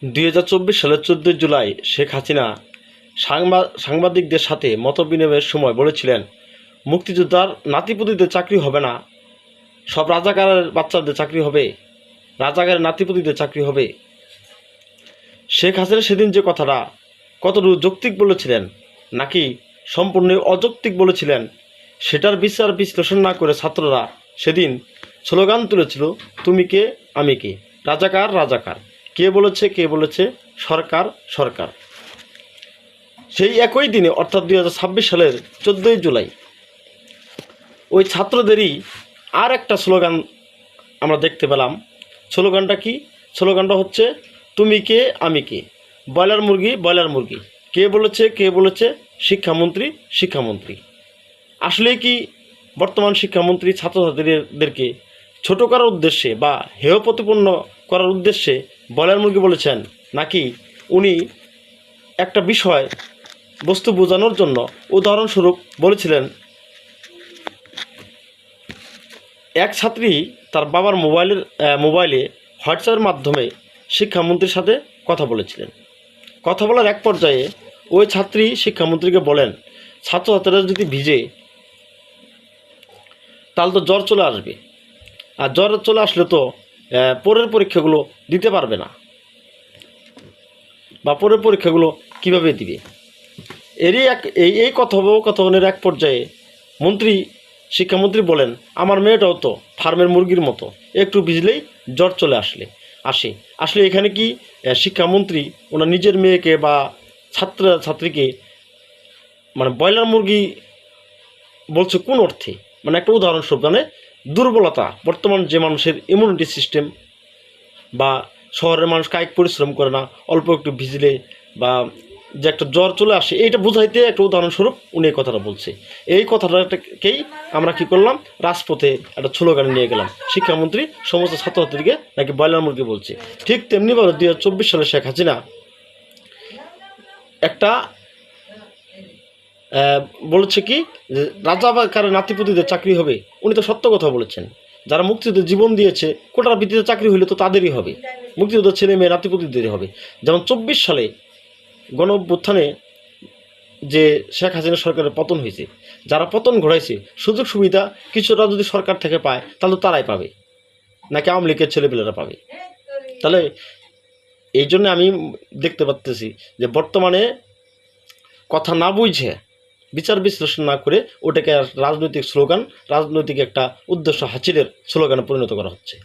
2024 সালের 14 জুলাই শেখ হাসিনা সাংবাদিকদের সাথে মতবিনিময়ের সময় বলেছিলেন, মুক্তিযোদ্ধার নাতিপুতিদের চাকরি হবে না, সব রাজাকারের বাচ্চাদের চাকরি হবে, রাজাকারের নাতিপুতিদের চাকরি হবে। শেখ হাসিনা সেদিন যে কথাটা কতটুকু যৌক্তিক বলেছিলেন নাকি সম্পূর্ণ অযৌক্তিক বলেছিলেন, সেটার বিচার বিশ্লেষণ না করে ছাত্ররা সেদিন স্লোগান তুলেছিল, তুমি কে আমি কে, রাজাকার রাজাকার, কে বলেছে সরকার সরকার। সেই একই দিনে অর্থাৎ 2026 সালের 14 জুলাই ওই ছাত্রদেরই আর একটা স্লোগান আমরা দেখতে পেলাম। স্লোগানটা কি? স্লোগানটা হচ্ছে, তুমি কে আমি কে, ব্রয়লার মুরগি ব্রয়লার মুরগি, কে বলেছে শিক্ষামন্ত্রী। আসলে কি বর্তমান শিক্ষামন্ত্রী ছাত্রছাত্রীদেরকে ছোট করার উদ্দেশ্যে বা হেয় প্রতিপন্ন করার উদ্দেশ্যে ব্রয়লার মুরগি বলেছেন, নাকি উনি একটা বিষয় বস্তু বোঝানোর জন্য উদাহরণস্বরূপ বলেছিলেন, এক ছাত্রী তার বাবার মোবাইলে হোয়াটসঅ্যাপের মাধ্যমে শিক্ষামন্ত্রীর সাথে কথা বলেছিলেন। কথা বলার এক পর্যায়ে ওই ছাত্রী শিক্ষামন্ত্রীকে বলেন, ছাত্রছাত্রীরা যদি ভিজে তাহলে তো জ্বর চলে আসবে, আর জ্বর চলে আসলে তো পরের পরীক্ষাগুলো দিতে পারবে না, বা পরের পরীক্ষাগুলো কিভাবে দিবে। এই কথোপকথনের এক পর্যায়ে শিক্ষামন্ত্রী বলেন, আমার মেয়েটাও তো ফার্মের মুরগির মতো, একটু ভিজলেই জ্বর চলে আসে। এখানে কি শিক্ষামন্ত্রী ওনার নিজের মেয়েকে বা ছাত্রীকে মানে ব্রয়লার মুরগি বলছে কোন অর্থে? মানে একটা উদাহরণস্বরূপ, মানে দুর্বলতা, বর্তমান যে মানুষের ইমিউনিটি সিস্টেম বা শহরের মানুষ কায়িক পরিশ্রম করে না, অল্প একটু ভিজলে বা যে একটা জ্বর চলে আসে, এইটা বোঝাইতে একটা উদাহরণস্বরূপ উনি এই কথাটা বলছে। এই কথাটাকেই আমরা কি করলাম, রাজপথে একটা স্লোগানে নিয়ে গেলাম, শিক্ষামন্ত্রী সমস্ত ছাত্রছাত্রীকে নাকি ব্রয়লার মুরগি বলছে। ঠিক তেমনিভাবে 2024 সালে শেখ হাসিনা একটা বলেছে কি, রাজাকারের নাতিপুতিদের চাকরি হবে। উনি তো সত্য কথা বলেছেন। যারা মুক্তিযুদ্ধে জীবন দিয়েছে, কোটার ভিত্তিতে চাকরি হইলে তো তাদেরই হবে, মুক্তিযুদ্ধের ছেলে মেয়ে নাতিপুতিদেরই হবে। যেমন 24 সালে গণঅভ্যুত্থানে যে শেখ হাসিনা সরকারের পতন হয়েছে, যারা পতন ঘটাইছে, সুযোগ সুবিধা কিছুটা যদি সরকার থেকে পায় তাহলে তারাই পাবে, নাকি আওয়ামী লীগের ছেলেপেলেরা পাবে? তাহলে এই জন্য আমি দেখতে পাচ্তেছি যে বর্তমানে কথা না বুঝে, বিচার বিশ্লেষণ না করে ওটাকে রাজনৈতিক স্লোগান, রাজনৈতিক একটা উদ্দেশ্য হাসিলের স্লোগানে পরিণত করা হচ্ছে।